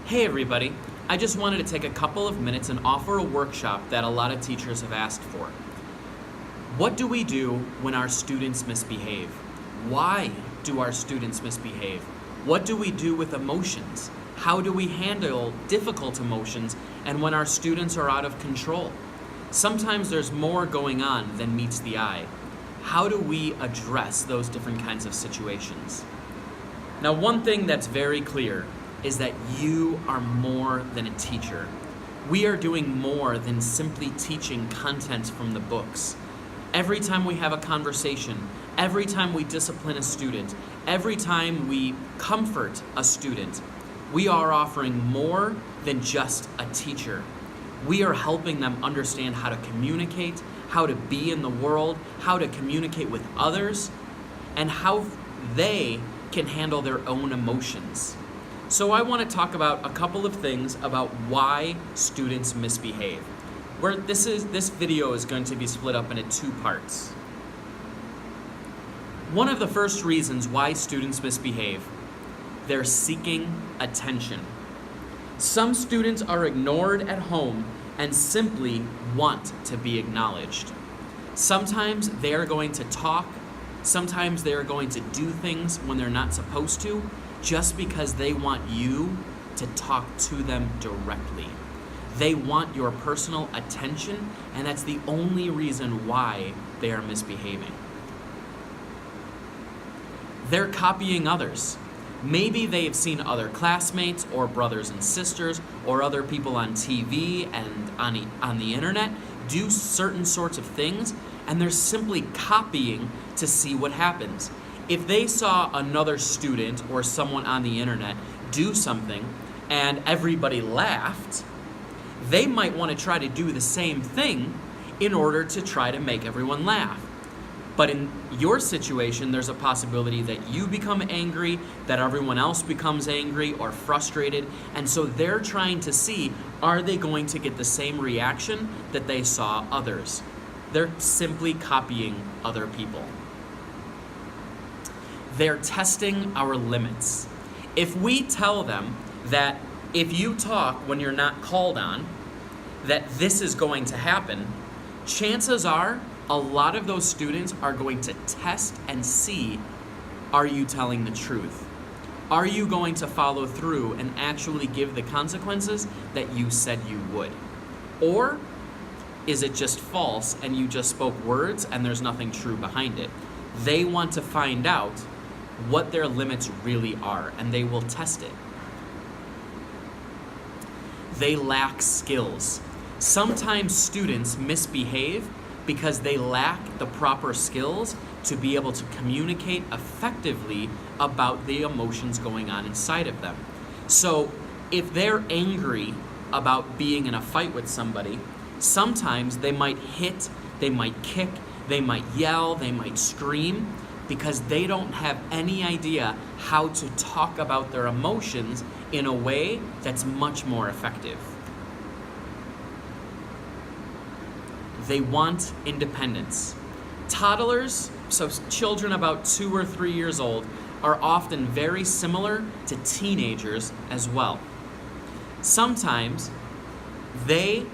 Hey everybody, I just wanted to take a couple of minutes and offer a workshop that a lot of teachers have asked for. What do we do when our students misbehave? Why do our students misbehave? What do we do with emotions? How do we handle difficult emotions and when our students are out of control? Sometimes there's more going on than meets the eye. How do we address those different kinds of situations? Now, one thing that's very clear is that you are more than a teacher. We are doing more than simply teaching content from the books. Every time we have a conversation, every time we discipline a student, every time we comfort a student, we are offering more than just a teacher. We are helping them understand how to communicate, how to be in the world, how to communicate with others, and how they can handle their own emotions. So I want to talk about a couple of things about why students misbehave. This video is going to be split up into two parts. One of the first reasons why students misbehave, they're seeking attention. Some students are ignored at home and simply want to be acknowledged. Sometimes they are going to talk, sometimes they are going to do things when they're not supposed to, just because they want you to talk to them directly. They want your personal attention, and that's the only reason why they are misbehaving. They're copying others. Maybe they've seen other classmates or brothers and sisters or other people on TV and on the internet do certain sorts of things, and they're simply copying to see what happens. If they saw another student or someone on the internet do something and everybody laughed, they might want to try to do the same thing in order to try to make everyone laugh. But in your situation, there's a possibility that you become angry, that everyone else becomes angry or frustrated, and so they're trying to see, are they going to get the same reaction that they saw others? They're simply copying other people. They're testing our limits. If we tell them that if you talk when you're not called on, that this is going to happen, chances are a lot of those students are going to test and see, are you telling the truth? Are you going to follow through and actually give the consequences that you said you would? Or is it just false and you just spoke words and there's nothing true behind it? They want to find out what their limits really are, and they will test it. They lack skills. Sometimes students misbehave because they lack the proper skills to be able to communicate effectively about the emotions going on inside of them. So if they're angry about being in a fight with somebody, sometimes they might hit, they might kick, they might yell, they might scream, because they don't have any idea how to talk about their emotions in a way that's much more effective. They want independence. Toddlers, so children about 2 or 3 years old, are often very similar to teenagers as well. Sometimes they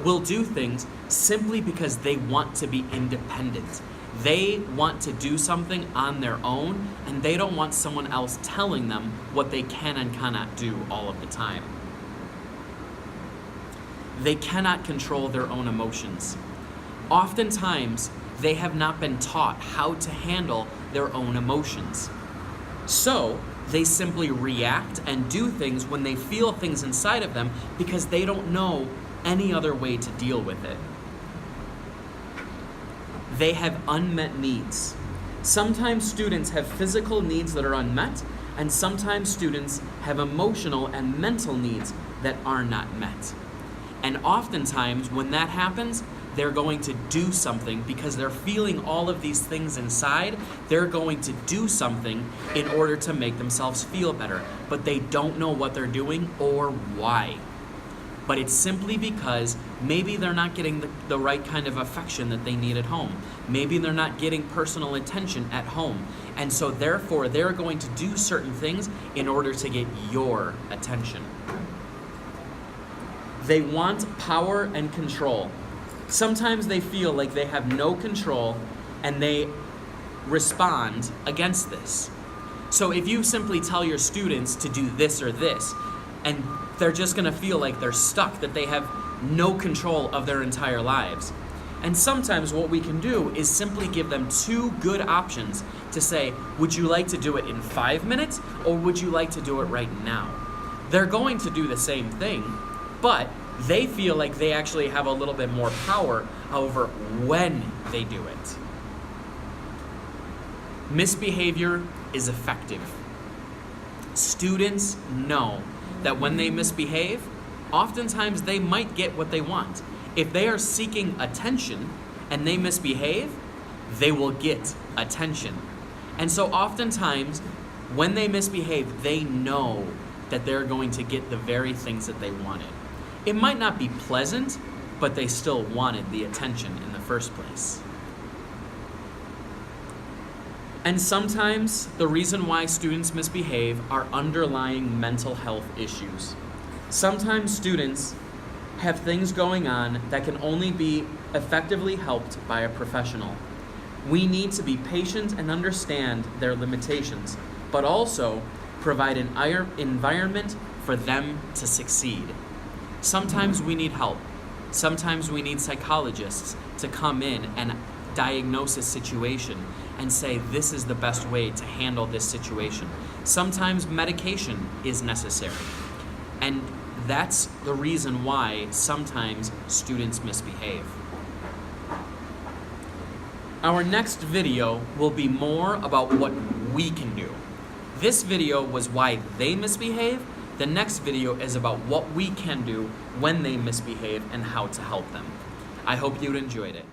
will do things simply because they want to be independent. They want to do something on their own, and they don't want someone else telling them what they can and cannot do all of the time. They cannot control their own emotions. Oftentimes, they have not been taught how to handle their own emotions. So, they simply react and do things when they feel things inside of them because they don't know any other way to deal with it. They have unmet needs. Sometimes students have physical needs that are unmet, and sometimes students have emotional and mental needs that are not met. And oftentimes, when that happens, they're going to do something because they're feeling all of these things inside. They're going to do something in order to make themselves feel better, but they don't know what they're doing or why. but it's simply because maybe they're not getting the right kind of affection that they need at home. Maybe they're not getting personal attention at home. And so therefore, they're going to do certain things in order to get your attention. They want power and control. Sometimes they feel like they have no control and they respond against this. So if you simply tell your students to do this or this, and they're just going to feel like they're stuck, that they have no control of their entire lives. And sometimes what we can do is simply give them two good options to say, would you like to do it in 5 minutes, or would you like to do it right now? They're going to do the same thing, but they feel like they actually have a little bit more power over when they do it. Misbehavior is effective. Students know that when they misbehave, oftentimes they might get what they want. If they are seeking attention and they misbehave, they will get attention. And so oftentimes, when they misbehave, they know that they're going to get the very things that they wanted. It might not be pleasant, but they still wanted the attention in the first place. And sometimes the reason why students misbehave are underlying mental health issues. Sometimes students have things going on that can only be effectively helped by a professional. We need to be patient and understand their limitations, but also provide an environment for them to succeed. Sometimes we need help. Sometimes we need psychologists to come in and diagnose a situation and say, this is the best way to handle this situation. Sometimes medication is necessary. And that's the reason why sometimes students misbehave. Our next video will be more about what we can do. This video was why they misbehave. The next video is about what we can do when they misbehave and how to help them. I hope you enjoyed it.